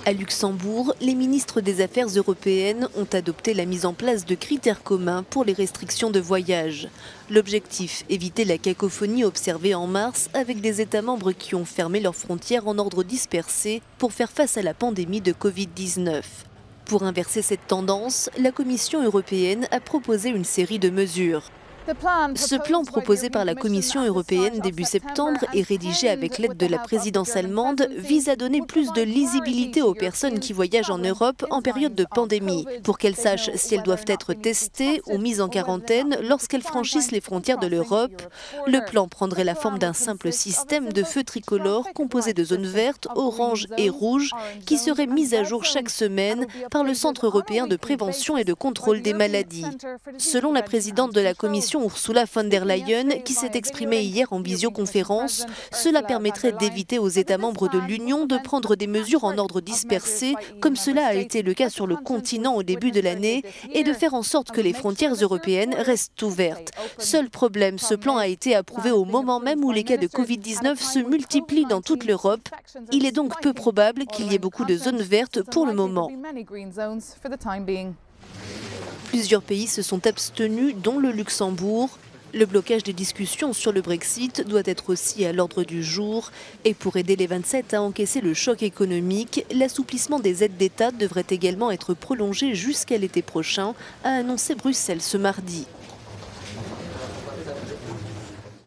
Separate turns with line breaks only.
À Luxembourg, les ministres des Affaires européennes ont adopté la mise en place de critères communs pour les restrictions de voyage. L'objectif, éviter la cacophonie observée en mars avec des États membres qui ont fermé leurs frontières en ordre dispersé pour faire face à la pandémie de Covid-19. Pour inverser cette tendance, la Commission européenne a proposé une série de mesures. Ce plan proposé par la Commission européenne début septembre et rédigé avec l'aide de la présidence allemande vise à donner plus de lisibilité aux personnes qui voyagent en Europe en période de pandémie, pour qu'elles sachent si elles doivent être testées ou mises en quarantaine lorsqu'elles franchissent les frontières de l'Europe. Le plan prendrait la forme d'un simple système de feux tricolores composé de zones vertes, oranges et rouges qui seraient mises à jour chaque semaine par le Centre européen de prévention et de contrôle des maladies. Selon la présidente de la Commission, Ursula von der Leyen, qui s'est exprimée hier en visioconférence, cela permettrait d'éviter aux États membres de l'Union de prendre des mesures en ordre dispersé, comme cela a été le cas sur le continent au début de l'année, et de faire en sorte que les frontières européennes restent ouvertes. Seul problème, ce plan a été approuvé au moment même où les cas de Covid-19 se multiplient dans toute l'Europe. Il est donc peu probable qu'il y ait beaucoup de zones vertes pour le moment. Plusieurs pays se sont abstenus, dont le Luxembourg. Le blocage des discussions sur le Brexit doit être aussi à l'ordre du jour. Et pour aider les 27 à encaisser le choc économique, l'assouplissement des aides d'État devrait également être prolongé jusqu'à l'été prochain, a annoncé Bruxelles ce mardi.